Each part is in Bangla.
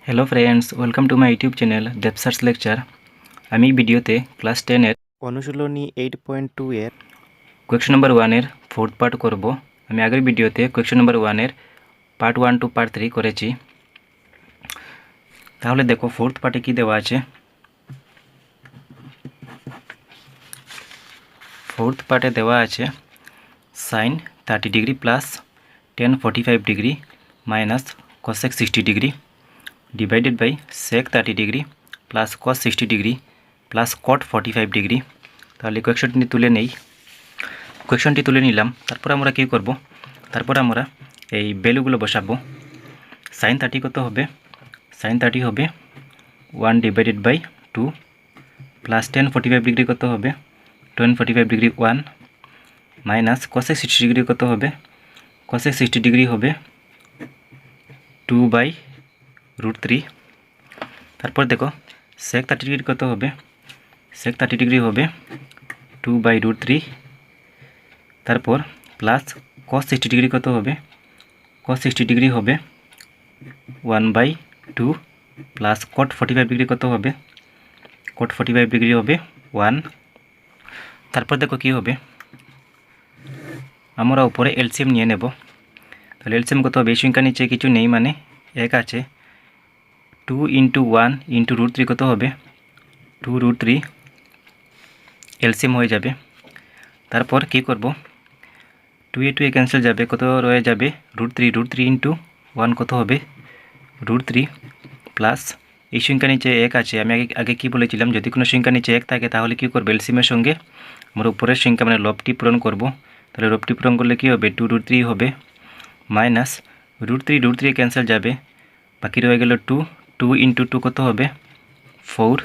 Hello friends, welcome to my YouTube channel দেবসার্স লেকচার। আমি ভিডিওতে ক্লাস 10-এর অনুশীলনী 8.2 এর কোয়েশ্চন নাম্বার 1-এর ফোর্থ পার্ট করব। আমি আগের ভিডিওতে কোয়েশ্চন নাম্বার 1-এর পার্ট 1 টু পার্ট 3 করেছি। তাহলে দেখো ফোর্থ পার্টে কি দেওয়া আছে। ফোর্থ পার্টে দেওয়া আছে sine 30 degree plus tan 45 degree minus cosec 60 degree divided by sec 30 degree plus cos 60 degree plus cot 45 degree. তাহলে কোয়েশ্চনটি তুলে নিলাম। তারপর আমরা কী করব, তারপর আমরা এই ভ্যালুগুলো বসাবো। সাইন 30 কত হবে, সাইন 30 হবে 1 divided by 2 plus tan 45 degree কত হবে 10 45 ডিগ্রি 1 মাইনাস কসেক 60 ডিগ্রি কত হবে, কসেক 60 ডিগ্রি হবে 2/√3। তারপর দেখো সেক 30 ডিগ্রি কত হবে, সেক 30 ডিগ্রি হবে 2/√3। তারপর প্লাস কস 60 ডিগ্রি কত হবে, কস 60 ডিগ্রি হবে 1/2 প্লাস কট 45 ডিগ্রি কত হবে, কট 45 ডিগ্রি হবে 1। তারপর দেখো কি হবে, আমরা উপরে এলসিএম নিয়ে নেব। তাহলে এলসিএম কত হবে, এই সংখ্যা নিচে কিছু নেই মানে এক আছে। 2 × 1 × √3 কত হবে 2√3, এলসিএম হয়ে যাবে। তারপর কি করব, 2 এ 2 এ ক্যান্সেল যাবে, কত রয়ে যাবে √3, √3 × 1 কত হবে √3 প্লাস এই সংখ্যা নিচে এক আছে। আমি আগে কি বলেছিলাম, যদি কোনো সংখ্যা নিচে এক থাকে তাহলে কি করবে, এলসিএমের সঙ্গে আমরা উপরের সংখ্যা মানে লবটি পূরণ করব। তাহলে লবটি পূরণ করলে কি হবে 2√3 হবে মাইনাস √3 ক্যান্সেল যাবে, বাকি রয়ে গেল 2 × 2 কত হবে 4।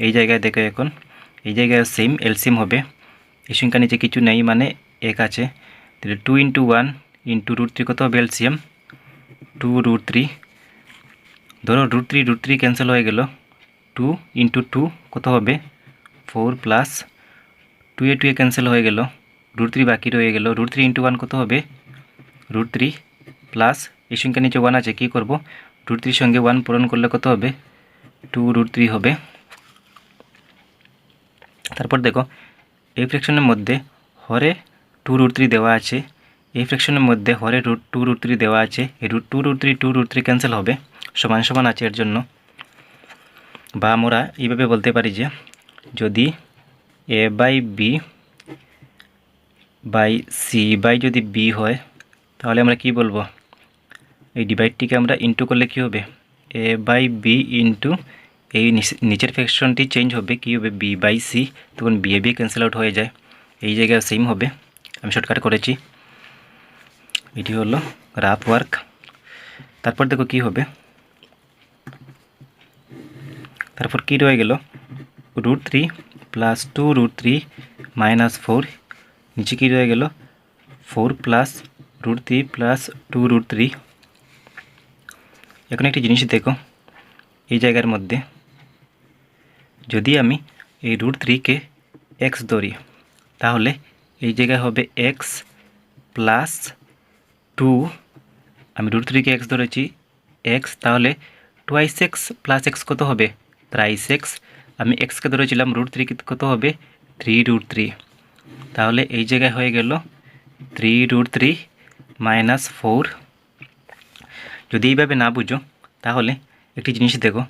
এই জায়গায় দেখো, এখন এই জায়গায় সেম এলসিএম হবে, এই সংখ্যা নিচে কিছু নেই মানে এক আছে। তাহলে 2 × 1 × √3 কত হবে এলসিএম 2√3। ধরো √3 ক্যান্সেল হয়ে গেল, 2 × 2 কত হবে 4 প্লাস 2 এ 2 এ ক্যান্সেল হয়ে গেল, √3 বাকি রয়ে গেল, √3 × 1 কত হবে √3 প্লাস এই সংখ্যা নিচে 1 আছে, কি করব √3 সঙ্গে 1 পূরণ করলে কত হবে 2√3 হবে। তারপর দেখো এই ফ্র্যাকশনের মধ্যে হরে 2√3 দেওয়া আছে, এই ফ্র্যাকশনের মধ্যে হরে 2√3 দেওয়া আছে। এই 2√3 ক্যান্সেল হবে, সমান সমান আছে এর জন্য। বা আমরা এইভাবে বলতে পারি যে যদি a/b/c যদি b হয় তাহলে আমরা কি বলবো, এই ডিভাইডটিকে আমরা ইনটু করলে কি হবে a/b ইনটু এই নিচের ফ্র্যাকশনটি চেঞ্জ হবে, কি হবে b/c, তখন b ক্যান্সেল আউট হয়ে যায়। এই জায়গায় সেম হবে, আমি শর্টকাট করেছি। এটি হলো রাফ ওয়ার্ক। তারপর দেখো কি হবে, তারপর কি রয়ে গেল √3 প্লাস 2√3 মাইনাস 4, নিচে কি রয়ে গেল 4 প্লাস √3 প্লাস 2√3। এখন একটি জিনিস দেখো, এই জায়গার মধ্যে যদি আমি এই √3-কে x ধরি তাহলে এই জায়গায় হবে x প্লাস 2, আমি √3-কে x ধরেছি x, তাহলে টুয়াইস x প্লাস x কত হবে থ্রাইস x, আমি x-কে ধরেছিলাম √3 কত হবে 3√3। তাহলে এই জায়গায় হয়ে গেল 3√3 মাইনাস 4। যদি এইভাবে না বুঝো তাহলে একটি জিনিস দেখো,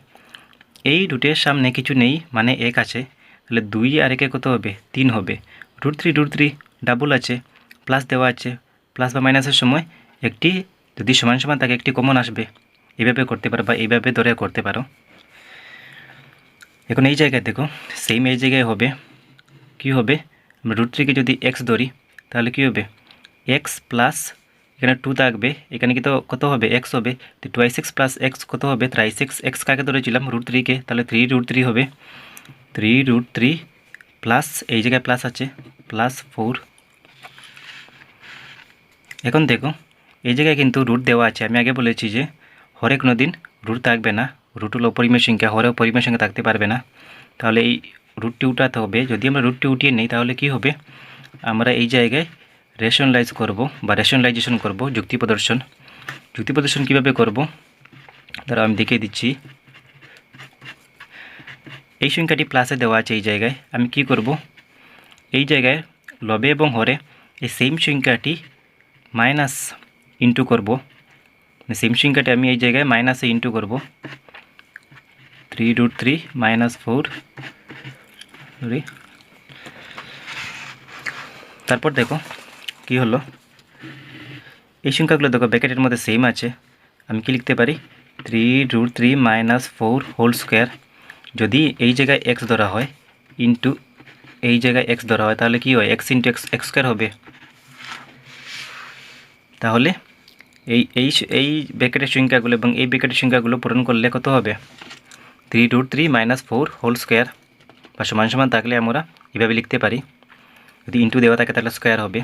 এই রুটের সামনে কিছু নেই মানে এক আছে, তাহলে 2 আর 1 কত হবে 3 হবে। √3 ডাবল আছে, প্লাস দেওয়া আছে, প্লাস বা মাইনাসের সময় একটি যদি সমান সমান থাকে একটি কমন আসবে। এইভাবে করতে পারো বা এইভাবে ধরে করতে পারো। এখন এই জায়গায় দেখো সেম এই জায়গায় হবে, কি হবে আমরা √3-কে যদি x ধরি তাহলে কি হবে x প্লাস এখানে 2 থাকবে, এখানে কি তো কত হবে x হবে, তো টুয়াইস x প্লাস x কত হবে থ্রাইস x। x কাকে ধরেছিলাম √3-কে, তাহলে 3√3 হবে 3√3 প্লাস এই জায়গায় প্লাস আছে প্লাস 4। এখন দেখো এই জায়গায় কিন্তু রুট দেওয়া আছে, আমি আগে বলেছি যে হরে কোনো দিন রুট থাকবে না, রুট হলো অপরিমেয় সংখ্যা, হরে অপরিমেয় সংখ্যা থাকতে পারবে না। তাহলে এই রুটটি উঠাতে হবে, যদি আমরা রুটটি উঠিয়ে নিই তাহলে কি হবে, আমরা এই জায়গায় রেশনালাইজ করব বা রেশনালাইজেশন করব, যুক্তি প্রদর্শন। যুক্তি প্রদর্শন কীভাবে করব, ধরো আমি দেখিয়ে দিচ্ছি। এই সংখ্যাটি প্লাসে দেওয়া আছে এই জায়গায়। আমি কি করব, এই জায়গায় লবে এবং হরে এই সেম সংখ্যাটি মাইনাস ইন্টু করব। সেম সংখ্যাটি আমি এই জায়গায় মাইনাসে ইন্টু করব। 3√3 -4 তারপর দেখো কি হলো, এই সংখ্যাগুলো দেখো ব্র্যাকেটের মধ্যে সেম আছে। আমি কি লিখতে পারি, 3√3 -4 হোল স্কোয়ার। যদি এই জায়গায় এক্স ধরা হয় ইন্টু এই জায়গায় এক্স ধরা হয়, তাহলে কি হয়, এক্স ইন্টু এক্স স্কোয়ার হবে। তাহলে এই এই এই ব্র্যাকেটের সংখ্যাগুলো এবং এই ব্র্যাকেটের সংখ্যাগুলো পূরণ করলে কত হবে, 3√3 -4 হোল স্কোয়ার বা সমান সমান থাকলে আমরা এভাবে লিখতে পারি। যদি ইন্টু দেওয়া থাকে তাহলে স্কোয়ার হবে।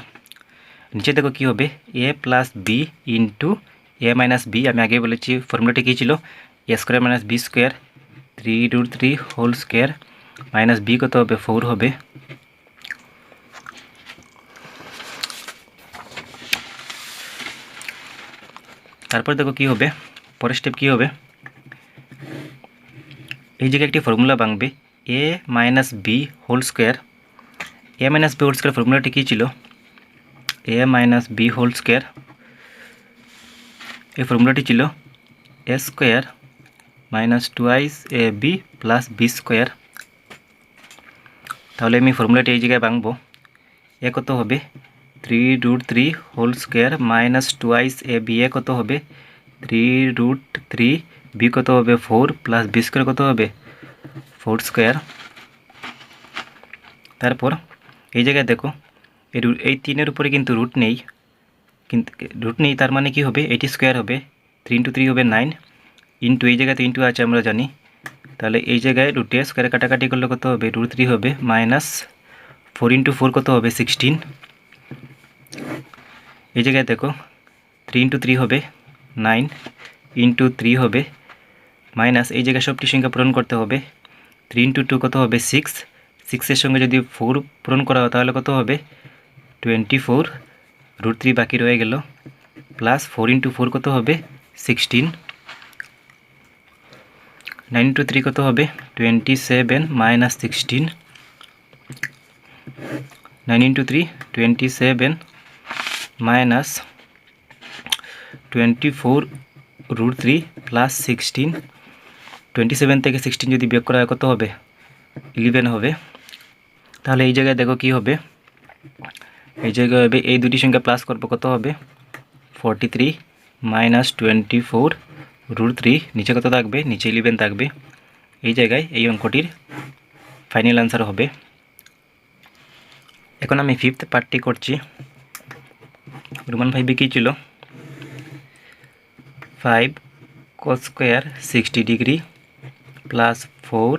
নিচে দেখো কি হবে, a plus b into a minus b. আমি আগে বলেছি ফর্মুলাটি কী ছিল, a square minus b square. 3√3 whole square minus b কত হবে, 4 হবে। তারপর দেখো কি হবে, পরের স্টেপ কি হবে, এই জায়গায় একটি ফর্মুলা ভাঙবে, a minus B whole square. a minus B whole square ফর্মুলাটি কী ছিল, a minus B whole square. এই ফর্মুলাটি ছিল a square minus 2ab plus B square. তাহলে আমি ফর্মুলাটি এই জায়গায় ভাঙবো। এ কত হবে, 3√3 হোল স্কোয়ার মাইনাস 2ab। এ কত হবে, 3√3। বি কত হবে, 4 প্লাস বি স্কোয়ার কত হবে, 4 স্কোয়ার। তারপর এই জায়গায় দেখো এই 3-এর উপরে কিন্তু রুট নেই, তার মানে কি হবে, এটি স্কোয়ার হবে। 3 × 3 হবে 9 ইন্টু এই জায়গাতে ইন্টু আছে আমরা জানি, তাহলে এই জায়গায় রুটে স্কোয়ারে কাটাকাটি করলে কত হবে, √3 হবে মাইনাস 4 × 4 কত হবে, 16। এই জায়গায় দেখো 3 × 3 হবে 9 ইন্টু 3 হবে মাইনাস, এই জায়গায় সবটি সংখ্যা পূরণ করতে হবে। 3 × 2 কত হবে, 6। 6-এর সঙ্গে যদি 4 পূরণ করা হয় তাহলে কত হবে, 24। √3 বাকি রয়ে গেল, প্লাস 4 × 4 কত হবে, 16। 9 × 3 কত হবে, 27 মাইনাস 16। 9 × 3 27 minus 24 √3 plus 16। 27 থেকে 16 যদি বিয়োগ করা হয় কত হবে, 11 হবে। তাহলে এই জায়গায় দেখো কি হবে, এই জায়গায় হবে এই দুটি সংখ্যা প্লাস করবো, কত হবে, 43 মাইনাস 24 √3। নিচে কত থাকবে, নিচে 11 থাকবে। এই জায়গায় এই অঙ্কটির ফাইনাল আনসার হবে। এখন আমি 5th পার্টটি করছি। রোমান 5-এ কী ছিল, 5 cos square 60 degree plus 4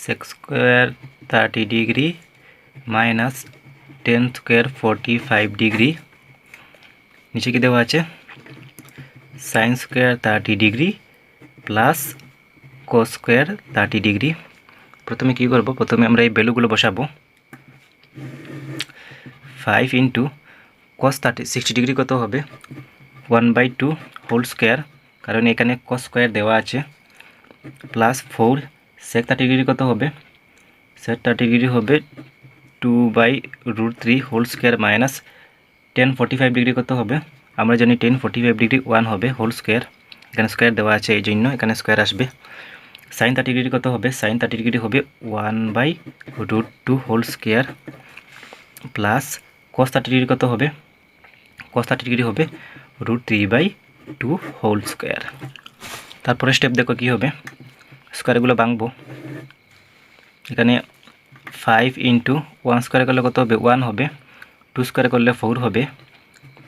sec square 30 degree minus 10 square 45 degree. নিচে কি দেওয়া আছে, sin square 30 degree plus cos square 30 degree. প্রথমে কি করব, প্রথমে আমরা এই ভ্যালুগুলো বসাবো। 5 × cos 60 ডিগ্রি কত হবে, 1/2 হোল স্কোয়ার, কারণ এখানে cos স্কোয়ার দেওয়া আছে, প্লাস 4 sec 30 ডিগ্রি কত হবে, sec 30 ডিগ্রি হবে 2/√3 হোল স্কোয়ার মাইনাস 10 45 ডিগ্রি কত হবে, আমরা জানি 10 45 ডিগ্রি 1 হবে হোল স্কোয়ার। এখানে স্কোয়ার দেওয়া আছে এই জন্য এখানে স্কোয়ার আসবে। sin 30 ডিগ্রি কত হবে, sin 30 ডিগ্রি হবে 1/√2 whole square plus cos 30 degree কত হবে, cos 30 ডিগ্রি হবে √3/2 হোল স্কোয়ার। তারপরে স্টেপ দেখো কি হবে, স্কোয়ারগুলো ভাঙবো। এখানে 5 × 1 স্কোয়ার করলে কত হবে, 1 হবে। 2 স্কোয়ার করলে 4 হবে,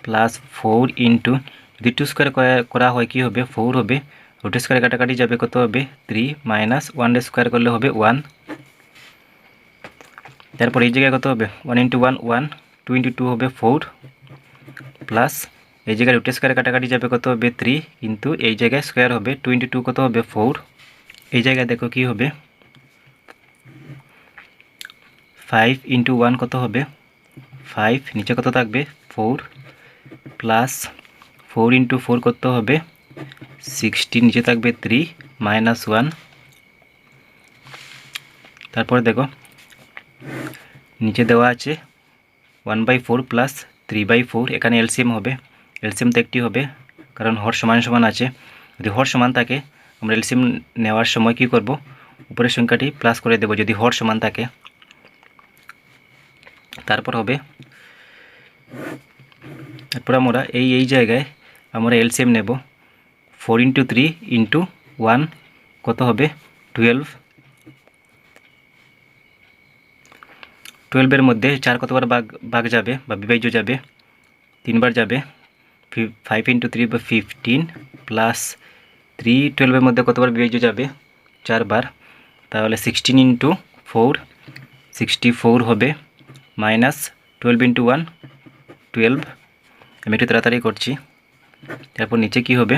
প্লাস 4 × যদি 2 স্কোয়ার করা হয় কি হবে, 4 হবে। √2 স্কোয়ার কাটাকাটি যাবে, কত হবে, 3 মাইনাস 1 স্কোয়ার করলে হবে 1। তারপর এই জায়গায় কত হবে, 1 × 1 1, 2 × 2 হবে 4, প্লাস এই জায়গায় √2 স্কোয়ার কাটাকাটি যাবে, কত হবে 3, কিন্তু এই জায়গায় স্কোয়ার হবে, 2 × 2 কত হবে 4। এই জায়গায় দেখো কি হবে, 5 × 1 কত হবে, 5, নিচে কত থাকবে 4, প্লাস 4 × 4 কত হবে 60 নিচে থাকবে 3 মাইনাস 1। তারপর দেখো নিচে দেওয়া আছে 1/4 প্লাস 3/4, এখানে এলসিএম হবে। এলসিএম তো একটি হবে কারণ হর সমান সমান আছে। যদি হর সমান থাকে আমরা এলসিএম নেওয়ার সময় কী করব, উপরের সংখ্যাটি প্লাস করে দেব যদি হর সমান থাকে। তারপর আমরা এই জায়গায় আমরা এলসিএম নেব। 4 × 3 × 1 কত হবে 12। 12-এর মধ্যে 4 কতবার ভাগ যাবে বা বিভাজ্য যাবে, 3 বার যাবে। 5 × 3 বা 15 প্লাস 3 12-এর মধ্যে কতবার বিভাজ্য যাবে 4 বার। তাহলে 16 × 4 64 হবে, মাইনাস 12 × 1 12। আমি একটু তাড়াতাড়ি করছি। তারপর নিচে কি হবে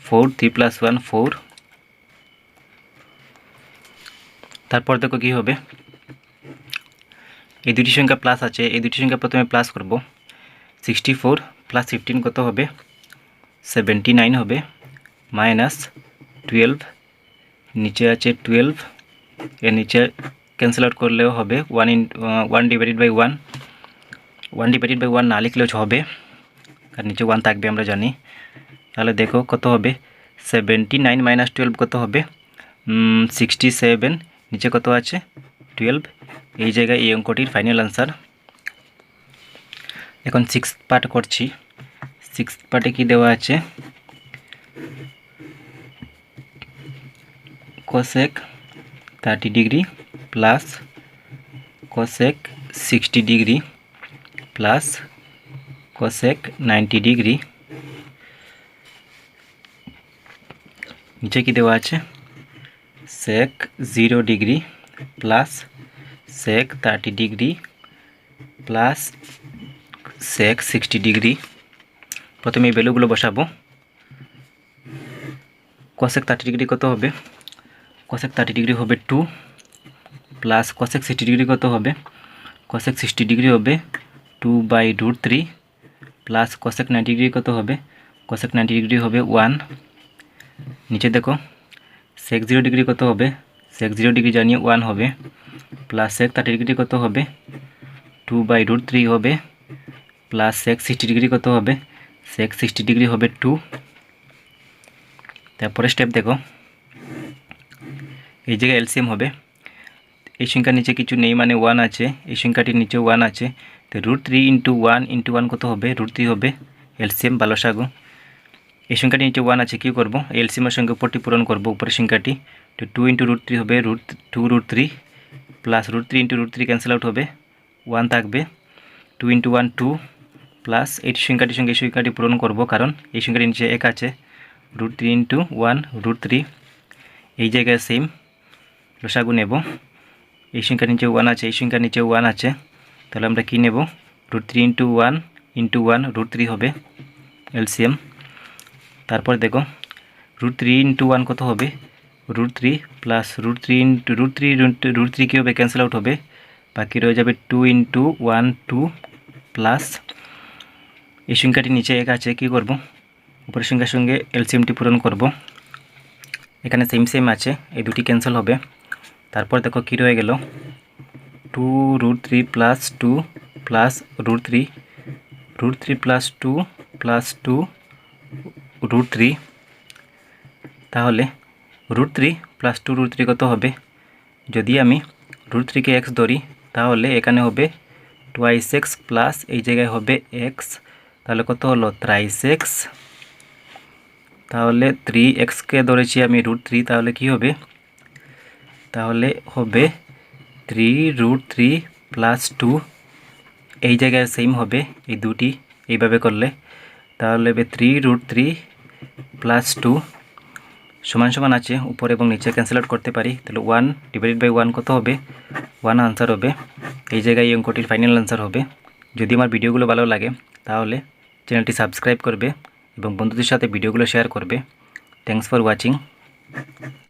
4 3 + 1 4। তারপর দেখো কি হবে, এই দুটি সংখ্যা প্লাস আছে, এই দুটি সংখ্যা প্রথমে প্লাস করব। 64 + 15 কত হবে 79 হবে, মাইনাস 12 নিচে আছে 12, এর নিচে ক্যান্সেল আউট করলেও হবে 1/1 1/1 না লিখলেও হবে, আর নিচে 1 থাকবে আমরা জানি। তাহলে দেখো কত হবে 79 - 12 কত হবে 67, নিচে কত আছে 12। এই জায়গায় এই অঙ্কটির ফাইনাল আনসার। এখন 6th পার্ট করছি। 6th পার্টে কি দেওয়া আছে, cosec 30 degree plus cosec 60 degree plus cosec 90 degree. নিচে কি দেওয়া আছে sec 0 degree plus sec 30 degree plus sec 60 degree. প্রথমে এই ভ্যালুগুলো বসাবো। cosec 30 ডিগ্রি কত হবে, cosec 30 ডিগ্রি হবে 2, প্লাস cosec 60 ডিগ্রি কত হবে, cosec 60 ডিগ্রি হবে 2/√3, প্লাস cosec 90 ডিগ্রি কত হবে, cosec 90 ডিগ্রি হবে 1। নিচে দেখো sec 0 ডিগ্রি কত হবে, sec 0 ডিগ্রি জানিয়ে 1 হবে, প্লাস sec 30 ডিগ্রি কত হবে 2/√3 হবে, প্লাস sec 60 ডিগ্রি কত হবে, sec 60 ডিগ্রি হবে 2। তারপরে স্টেপ দেখো, এই জায়গায় এলসিএম হবে। এই সংখ্যার নিচে কিছু নেই মানে 1 আছে, এই সংখ্যাটির নিচে 1 আছে, তো √3 × 1 × 1 কত হবে √3 হবে, এলসিএম বা লসাগু। এই সংখ্যাটির নিচে 1 আছে, কী করব এলসিএমের সঙ্গে উপরটি পূরণ করব, উপরের সংখ্যাটি, তো 2 × √3 হবে √2√3, প্লাস √3 × √3 ক্যান্সেল আউট হবে, 1 থাকবে, 2 × 1 2, প্লাস এই সংখ্যাটির সঙ্গে এই সংখ্যাটি পূরণ করব কারণ এই সংখ্যাটির নিচে 1 আছে, √3 × 1 √3। এই জায়গায় সেম লসাগু নেব। এই সংখ্যার নিচে 1 আছে, এই সংখ্যার নিচে 1 আছে, তাহলে আমরা কি নেব √3 × 1 × 1 √3 হবে এলসিএম। তারপর দেখো √3 × 1 কত হবে √3, প্লাস √3 কী হবে ক্যান্সেল আউট হবে, বাকি রয়ে যাবে 2 × 1 2, প্লাস এই সংখ্যাটির নিচে 1 আছে, কী করব উপরের সংখ্যার সঙ্গে এলসিএমটি পূরণ করব। এখানে সেম আছে, এই দুটি ক্যান্সেল হবে। তারপর দেখো কী রয়ে গেল 2√3 + 2 প্লাস √3 + 2 + 2 √3। তাহলে √3 + 2 √3 কত হবে, যদি আমি √3 কে x ধরি তাহলে এখানে হবে 2x প্লাস এই জায়গায় হবে x, তাহলে কত হলো 3x। তাহলে 3x কে ধরেছি আমি √3, তাহলে কি হবে, তাহলে হবে 3√3 + 2, এই জায়গায় সেম হবে এই দুটি এইভাবে করলে, তাহলে হবে 3√3 + 2 সমান সমান আছে, উপরে এবং নিচে ক্যান্সেল আউট করতে পারি, তাহলে 1/1 কত হবে 1 আনসার হবে। এই জায়গায় এই অঙ্কটির ফাইনাল আনসার হবে। যদি আমার ভিডিওগুলো ভালো লাগে তাহলে চ্যানেলটি সাবস্ক্রাইব করবে এবং বন্ধুদের সাথে ভিডিওগুলো শেয়ার করবে। Thanks for watching.